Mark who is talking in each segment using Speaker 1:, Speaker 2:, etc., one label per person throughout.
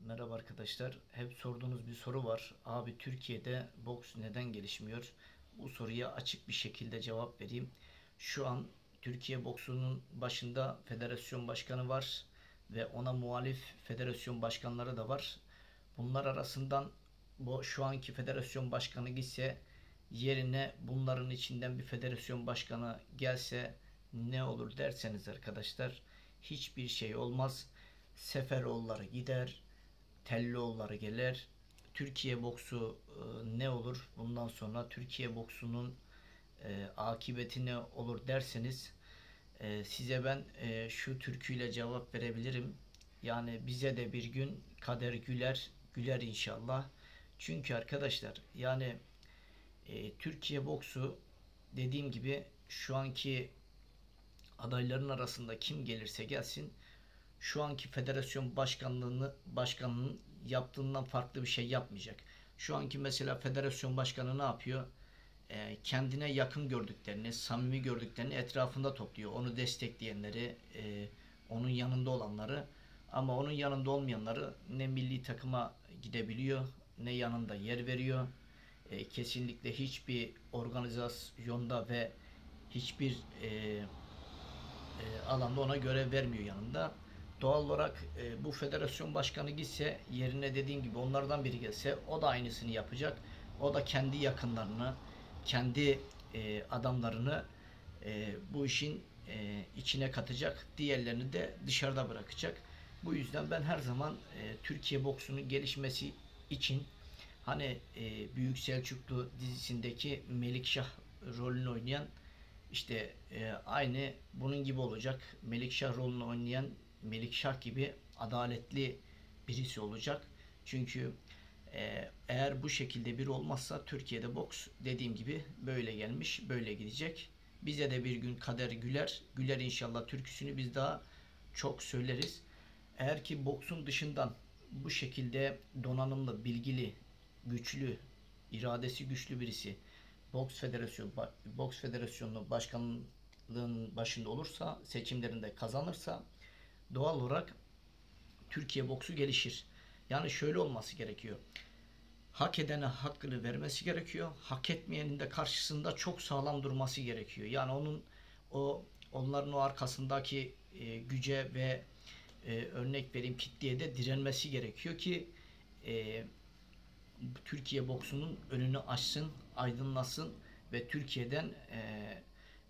Speaker 1: Merhaba arkadaşlar. Hep sorduğunuz bir soru var. Abi Türkiye'de boks neden gelişmiyor? Bu soruya açık bir şekilde cevap vereyim. Şu an Türkiye boksunun başında federasyon başkanı var ve ona muhalif federasyon başkanları da var. Bunlar arasından bu şu anki federasyon başkanı gitse yerine bunların içinden bir federasyon başkanı gelse ne olur derseniz arkadaşlar hiçbir şey olmaz. Seferoğulları gider, Tellioğulları gelir. Türkiye boksu ne olur? Bundan sonra Türkiye boksunun akıbeti ne olur derseniz size ben şu türküyle cevap verebilirim. Yani bize de bir gün kader güler, güler inşallah. Çünkü arkadaşlar yani Türkiye boksu dediğim gibi şu anki adayların arasında kim gelirse gelsin şu anki federasyon başkanının yaptığından farklı bir şey yapmayacak. Şu anki mesela federasyon başkanı ne yapıyor? Kendine yakın gördüklerini, samimi gördüklerini etrafında topluyor. Onu destekleyenleri, onun yanında olanları, ama onun yanında olmayanları ne milli takıma gidebiliyor, ne yanında yer veriyor. Kesinlikle hiçbir organizasyonda ve hiçbir alanda ona görev vermiyor yanında. Doğal olarak bu federasyon başkanı gitse yerine dediğim gibi onlardan biri gelse o da aynısını yapacak. O da kendi yakınlarını, kendi adamlarını bu işin içine katacak. Diğerlerini de dışarıda bırakacak. Bu yüzden ben her zaman Türkiye boksunun gelişmesi için hani Büyük Selçuklu dizisindeki Melikşah rolünü oynayan işte aynı bunun gibi olacak. Melikşah rolünü oynayan Melikşah gibi adaletli birisi olacak. Çünkü eğer bu şekilde biri olmazsa Türkiye'de boks dediğim gibi böyle gelmiş, böyle gidecek. Bize de bir gün kader güler. Güler inşallah türküsünü biz daha çok söyleriz. Eğer ki boksun dışından bu şekilde donanımlı, bilgili, güçlü, iradesi güçlü birisi Boks Federasyonu başkanlığının başında olursa, seçimlerinde kazanırsa doğal olarak Türkiye boksu gelişir. Yani şöyle olması gerekiyor. Hak edene hakkını vermesi gerekiyor. Hak etmeyenin de karşısında çok sağlam durması gerekiyor. Yani onların o arkasındaki güce ve örnek vereyim kitleye de direnmesi gerekiyor ki e, Türkiye boksunun önünü açsın, aydınlasın ve Türkiye'den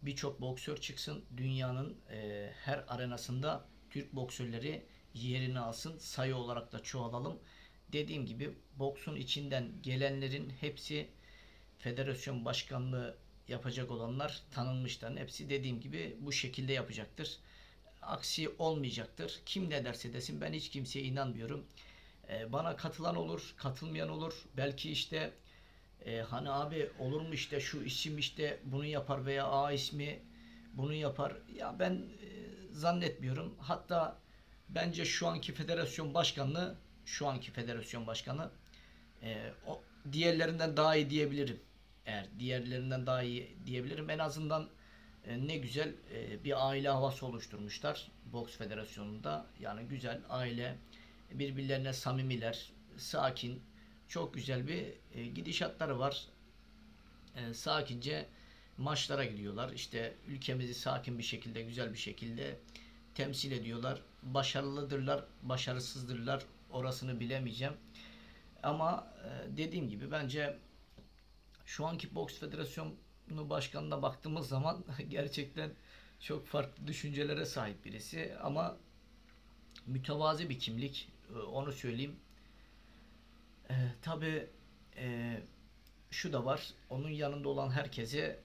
Speaker 1: birçok boksör çıksın. Dünyanın her arenasında Türk boksörleri yerini alsın. Sayı olarak da çoğalalım. Dediğim gibi boksun içinden gelenlerin hepsi federasyon başkanlığı yapacak olanlar tanınmışların hepsi dediğim gibi bu şekilde yapacaktır. Aksi olmayacaktır. Kim ne derse desin ben hiç kimseye inanmıyorum. Bana katılan olur, katılmayan olur. Belki işte hani abi olur mu işte şu isim işte bunu yapar veya A ismi bunu yapar. Ya ben zannetmiyorum. Hatta bence şu anki federasyon başkanı o diğerlerinden daha iyi diyebilirim. Eğer diğerlerinden daha iyi diyebilirim. En azından ne güzel bir aile havası oluşturmuşlar boks federasyonunda. Yani güzel aile, birbirlerine samimiler, sakin, çok güzel bir gidişatları var. Sakince maçlara gidiyorlar. İşte ülkemizi sakin bir şekilde, güzel bir şekilde temsil ediyorlar. Başarılıdırlar, başarısızdırlar. Orasını bilemeyeceğim. Ama dediğim gibi bence şu anki boks federasyonu başkanına baktığımız zaman gerçekten çok farklı düşüncelere sahip birisi ama mütevazi bir kimlik, onu söyleyeyim. Tabii e, şu da var. Onun yanında olan herkese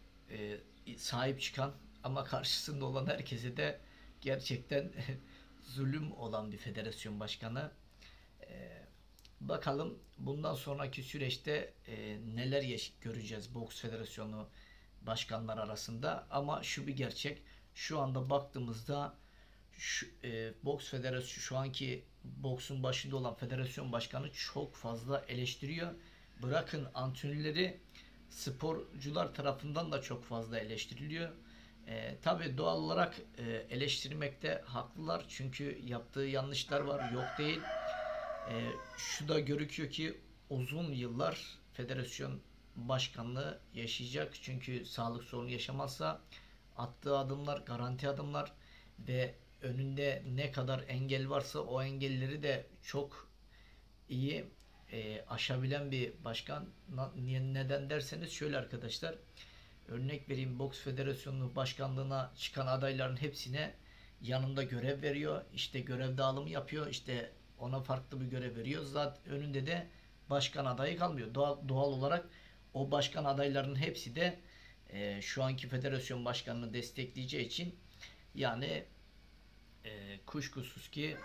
Speaker 1: sahip çıkan ama karşısında olan herkese de gerçekten zulüm olan bir federasyon başkanı. E, Bakalım bundan sonraki süreçte neler göreceğiz boks federasyonu başkanlar arasında. Ama şu bir gerçek. Şu anda baktığımızda boks federasyonu şu anki boksun başında olan federasyon başkanı çok fazla eleştiriyor. Bırakın antrenörleri sporcular tarafından da çok fazla eleştiriliyor. Tabii doğal olarak eleştirmekte haklılar çünkü yaptığı yanlışlar var yok değil. Şu da görüküyor ki uzun yıllar federasyon başkanlığı yaşayacak. Çünkü sağlık sorunu yaşamazsa attığı adımlar garanti adımlar ve önünde ne kadar engel varsa o engelleri de çok iyi aşabilen bir başkan. Neden derseniz şöyle arkadaşlar, örnek vereyim, Boks Federasyonu başkanlığına çıkan adayların hepsine yanında görev veriyor. İşte görev dağılımı yapıyor. İşte ona farklı bir görev veriyor. Zaten önünde de başkan adayı kalmıyor. Doğal olarak o başkan adaylarının hepsi de şu anki federasyon başkanını destekleyeceği için yani kuşkusuz ki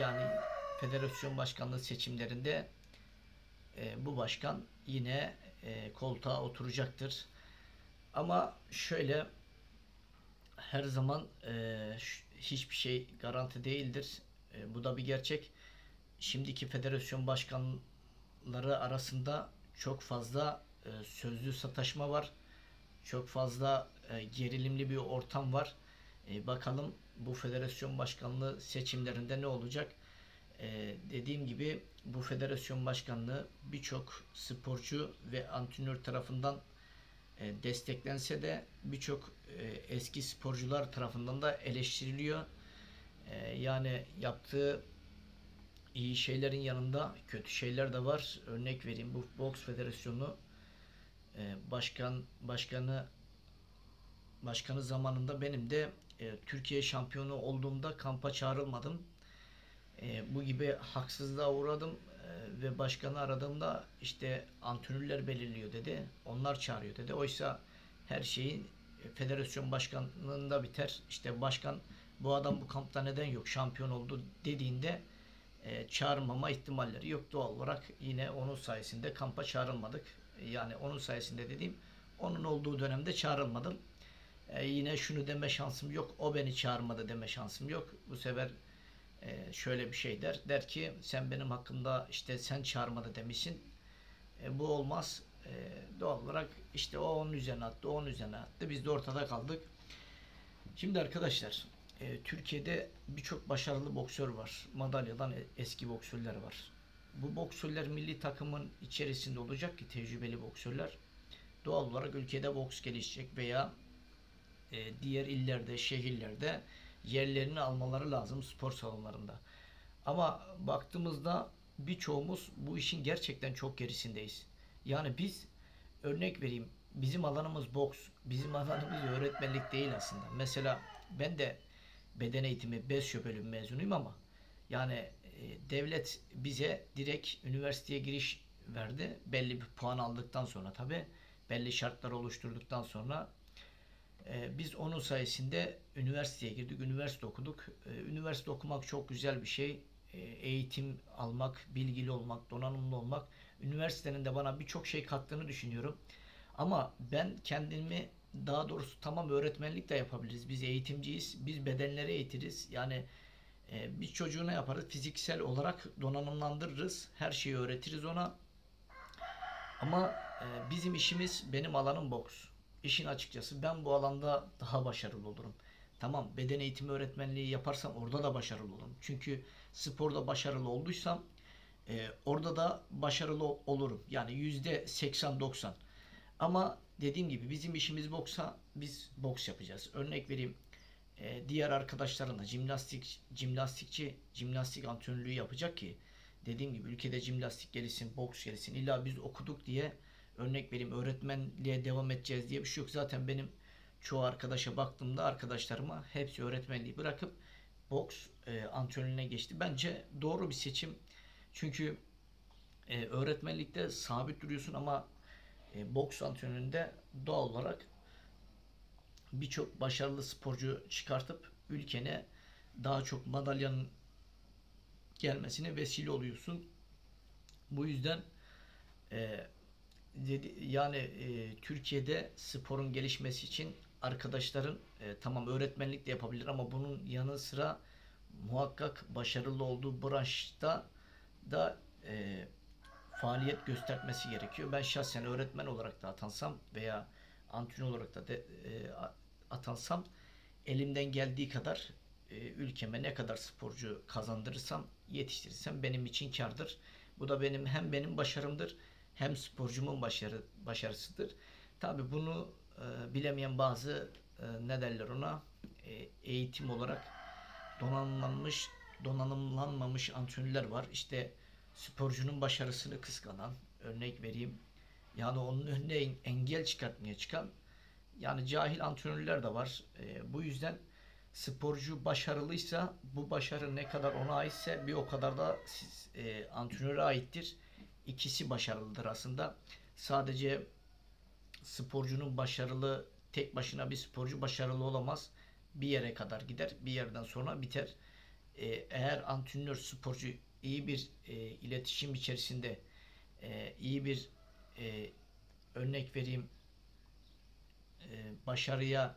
Speaker 1: yani federasyon başkanlığı seçimlerinde bu başkan yine koltuğa oturacaktır. Ama şöyle, her zaman hiçbir şey garanti değildir. Bu da bir gerçek. Şimdiki federasyon başkanları arasında çok fazla sözlü sataşma var. Çok fazla gerilimli bir ortam var. Bakalım bu federasyon başkanlığı seçimlerinde ne olacak? Dediğim gibi bu federasyon başkanlığı birçok sporcu ve antrenör tarafından desteklense de birçok eski sporcular tarafından da eleştiriliyor. Yani yaptığı iyi şeylerin yanında kötü şeyler de var. Örnek vereyim, bu Boks Federasyonu başkanı zamanında benim de Türkiye şampiyonu olduğumda kampa çağrılmadım. Bu gibi haksızlığa uğradım ve başkanı aradığımda işte antrenörler belirliyor dedi. Onlar çağırıyor dedi. Oysa her şeyin federasyon başkanlığında biter. İşte başkan bu adam bu kampta neden yok, şampiyon oldu dediğinde çağırmama ihtimalleri yok. Doğal olarak yine onun sayesinde kampa çağrılmadık. Yani onun sayesinde dediğim, onun olduğu dönemde çağrılmadım. Yine şunu deme şansım yok, o beni çağırmadı deme şansım yok. Bu sefer şöyle bir şey der ki sen benim hakkımda işte sen çağırmadı demişsin. Bu olmaz. Doğal olarak işte o onun üzerine attı, o onun üzerine attı. Biz de ortada kaldık. Şimdi arkadaşlar, Türkiye'de birçok başarılı boksör var. Madalyadan eski boksörler var. Bu boksörler milli takımın içerisinde olacak ki, tecrübeli boksörler. Doğal olarak ülkede boks gelişecek veya diğer illerde, şehirlerde yerlerini almaları lazım spor salonlarında. Ama baktığımızda birçoğumuz bu işin gerçekten çok gerisindeyiz. Yani biz, örnek vereyim, bizim alanımız boks, bizim alanımız öğretmenlik değil aslında. Mesela ben de beden eğitimi BESYO bölüm mezunuyum ama yani devlet bize direkt üniversiteye giriş verdi. Belli bir puan aldıktan sonra, tabi belli şartlar oluşturduktan sonra biz onun sayesinde üniversiteye girdik, üniversite okuduk. Üniversite okumak çok güzel bir şey. Eğitim almak, bilgili olmak, donanımlı olmak. Üniversitenin de bana birçok şey kattığını düşünüyorum. Ama ben kendimi, daha doğrusu tamam, öğretmenlik de yapabiliriz. Biz eğitimciyiz, biz bedenleri eğitiriz. Yani biz çocuğuna yaparız, fiziksel olarak donanımlandırırız, her şeyi öğretiriz ona. Ama bizim işimiz, benim alanım boks. İşin açıkçası ben bu alanda daha başarılı olurum. Tamam, beden eğitimi öğretmenliği yaparsam orada da başarılı olurum. Çünkü sporda başarılı olduysam orada da başarılı olurum. Yani %80-90. Ama dediğim gibi bizim işimiz boksa biz boks yapacağız. Örnek vereyim, diğer arkadaşların da jimnastik antrenörlüğü yapacak ki, dediğim gibi ülkede jimnastik gelişsin, boks gelişsin. İlla biz okuduk diye, örnek vereyim, öğretmenliğe devam edeceğiz diye bir şey yok. Zaten benim çoğu arkadaşa baktığımda, arkadaşlarıma, hepsi öğretmenliği bırakıp boks antrenörlüğüne geçti. Bence doğru bir seçim. Çünkü öğretmenlikte sabit duruyorsun ama boks antrenöründe doğal olarak birçok başarılı sporcu çıkartıp ülkene daha çok madalyanın gelmesine vesile oluyorsun. Bu yüzden Türkiye'de sporun gelişmesi için arkadaşların tamam öğretmenlik de yapabilir ama bunun yanı sıra muhakkak başarılı olduğu branşta da faaliyet göstermesi gerekiyor. Ben şahsen öğretmen olarak da atansam veya antrenör olarak da atansam, elimden geldiği kadar ülkeme ne kadar sporcu kazandırırsam yetiştirirsem benim için kârdır. Bu da hem benim başarımdır hem sporcumun başarısıdır. Tabii bunu bilemeyen bazı ne derler ona, eğitim olarak donanımlanmamış antrenörler var. İşte sporcunun başarısını kıskanan, örnek vereyim, yani onun önüne engel çıkartmaya çıkan yani cahil antrenörler de var. Bu yüzden sporcu başarılıysa bu başarı ne kadar ona aitse bir o kadar da antrenöre aittir. İkisi başarılıdır aslında. Sadece sporcunun tek başına bir sporcu başarılı olamaz. Bir yere kadar gider. Bir yerden sonra biter. Eğer antrenör sporcu iyi bir iletişim içerisinde, iyi bir örnek vereyim, başarıya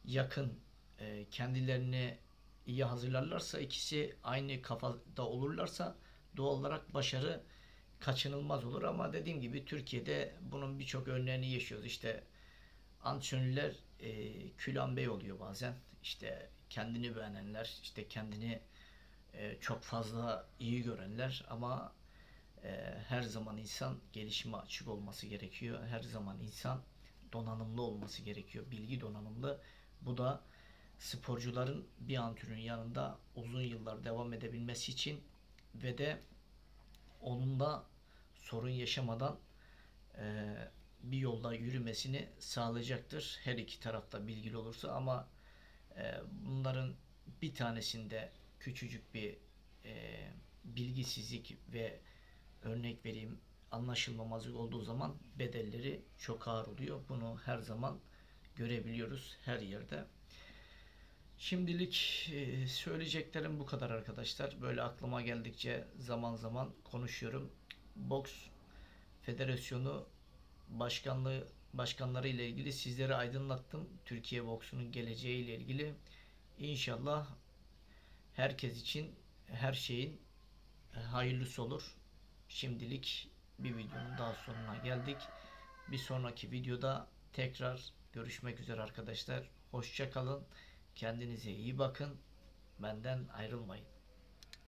Speaker 1: yakın, kendilerini iyi hazırlarlarsa, ikisi aynı kafada olurlarsa doğal olarak başarı kaçınılmaz olur. Ama dediğim gibi Türkiye'de bunun birçok örneğini yaşıyoruz. İşte antrenörler Külan Bey oluyor bazen. İşte kendini beğenenler, işte kendini çok fazla iyi görenler ama her zaman insan gelişime açık olması gerekiyor. Her zaman insan donanımlı olması gerekiyor. Bilgi donanımlı. Bu da sporcuların bir antrenörün yanında uzun yıllar devam edebilmesi için ve de onunla sorun yaşamadan bir yolda yürümesini sağlayacaktır. Her iki tarafta bilgili olursa ama bunların bir tanesinde küçücük bir bilgisizlik ve örnek vereyim anlaşılmamazlık olduğu zaman bedelleri çok ağır oluyor. Bunu her zaman görebiliyoruz her yerde. Şimdilik söyleyeceklerim bu kadar arkadaşlar. Böyle aklıma geldikçe zaman zaman konuşuyorum. Boks Federasyonu başkanları ile ilgili sizlere aydınlattım. Türkiye boksunun geleceği ile ilgili. İnşallah herkes için her şeyin hayırlısı olur. Şimdilik bir videonun daha sonuna geldik. Bir sonraki videoda tekrar görüşmek üzere arkadaşlar. Hoşça kalın. Kendinize iyi bakın. Benden ayrılmayın.